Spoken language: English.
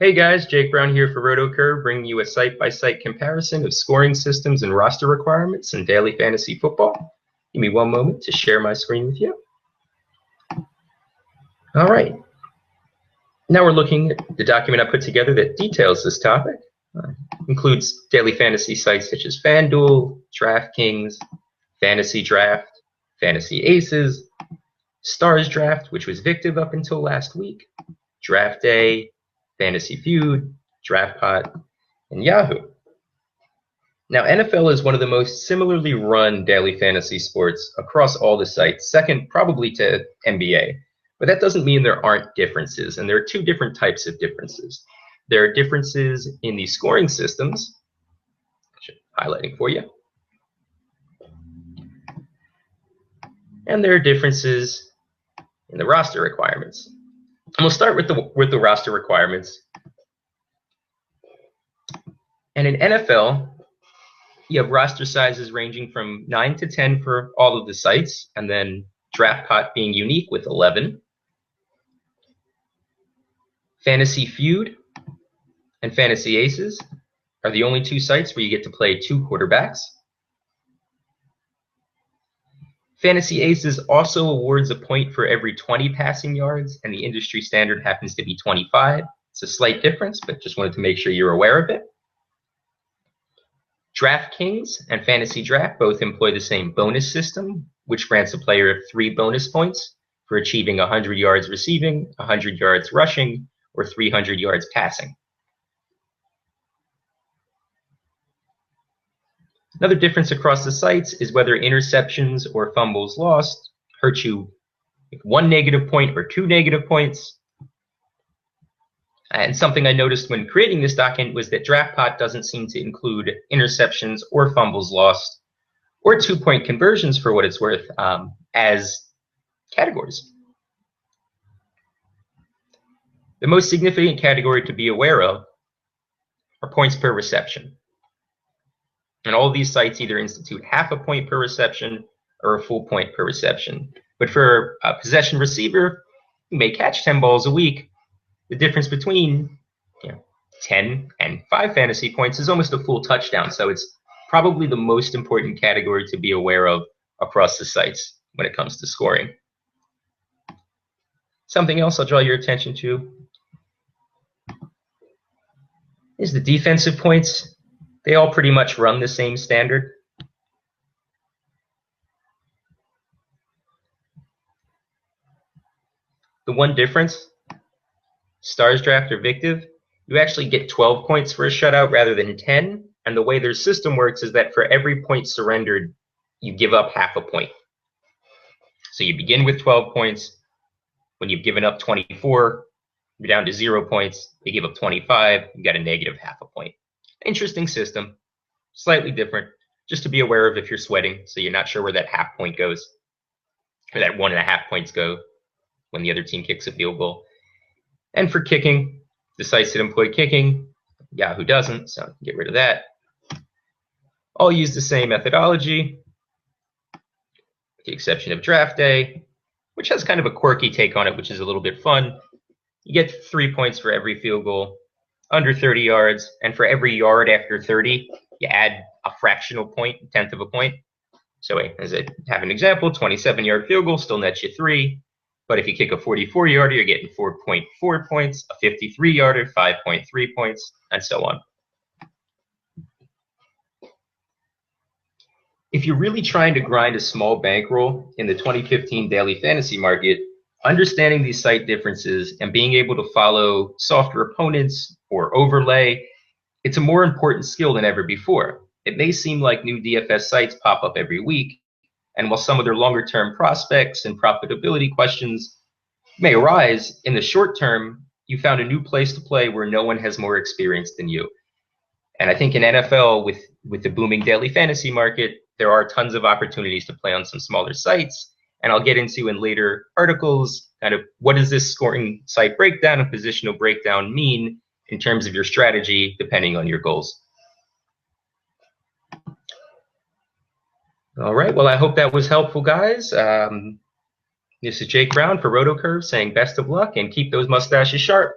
Hey guys, Jake Brown here for RotoCurve, bringing you a site-by-site comparison of scoring systems and roster requirements in daily fantasy football. Give me one moment to share my screen with you. All right. Now we're looking at the document I put together that details this topic. Includes daily fantasy sites such as FanDuel, DraftKings, Fantasy Draft, Fantasy Aces, Stars Draft, which was Victive up until last week, Draft Day, Fantasy Feud, DraftPot, and Yahoo. Now, NFL is one of the most similarly run daily fantasy sports across all the sites, second probably to NBA. But that doesn't mean there aren't differences, and there are two different types of differences. There are differences in the scoring systems, which I'm highlighting for you, and there are differences in the roster requirements. And we'll start with the roster requirements. And in NFL, you have roster sizes ranging from 9 to 10 for all of the sites, and then DraftPot being unique with 11. Fantasy Feud and Fantasy Aces are the only two sites where you get to play two quarterbacks. Fantasy Aces also awards a point for every 20 passing yards, and the industry standard happens to be 25. It's a slight difference, but just wanted to make sure you're aware of it. DraftKings and Fantasy Draft both employ the same bonus system, which grants a player 3 bonus points for achieving 100 yards receiving, 100 yards rushing, or 300 yards passing. Another difference across the sites is whether interceptions or fumbles lost hurt you with 1 negative point or 2 negative points. And something I noticed when creating this document was that DraftPot doesn't seem to include interceptions or fumbles lost or 2-point conversions, for what it's worth, as categories. The most significant category to be aware of are points per reception. And all of these sites either institute half a point per reception or a full point per reception. But for a possession receiver, you may catch 10 balls a week. The difference between 10 and 5 fantasy points is almost a full touchdown. So it's probably the most important category to be aware of across the sites when it comes to scoring. Something else I'll draw your attention to is the defensive points. They all pretty much run the same standard. The one difference, Stars Draft or Victive, you actually get 12 points for a shutout rather than 10. And the way their system works is that for every point surrendered, you give up half a point. So you begin with 12 points. When you've given up 24, you're down to 0 points. You give up 25, you got a negative half a point. Interesting system, slightly different, just to be aware of if you're sweating, so you're not sure where that half point goes, or that 1.5 points go when the other team kicks a field goal. And for kicking, the sites that employ kicking, Yahoo doesn't, so get rid of that. All use the same methodology, with the exception of Draft Day, which has kind of a quirky take on it, which is a little bit fun. You get 3 points for every field goal under 30 yards, and for every yard after 30, you add a fractional point, 1/10 of a point. So as I have an example, 27-yard field goal still nets you 3, but if you kick a 44-yarder, you're getting 4.4 points, a 53-yarder, 5.3 points, and so on. If you're really trying to grind a small bankroll in the 2015 daily fantasy market, understanding these site differences and being able to follow softer opponents or overlay, it's a more important skill than ever before. It may seem like new DFS sites pop up every week, and while some of their longer-term prospects and profitability questions may arise, in the short term, you found a new place to play where no one has more experience than you. And I think in NFL, with the booming daily fantasy market, there are tons of opportunities to play on some smaller sites. And I'll get into in later articles kind of what does this scoring site breakdown and positional breakdown mean in terms of your strategy, depending on your goals. All right, well, I hope that was helpful, guys. This is Jake Brown for RotoCurve saying best of luck and keep those mustaches sharp.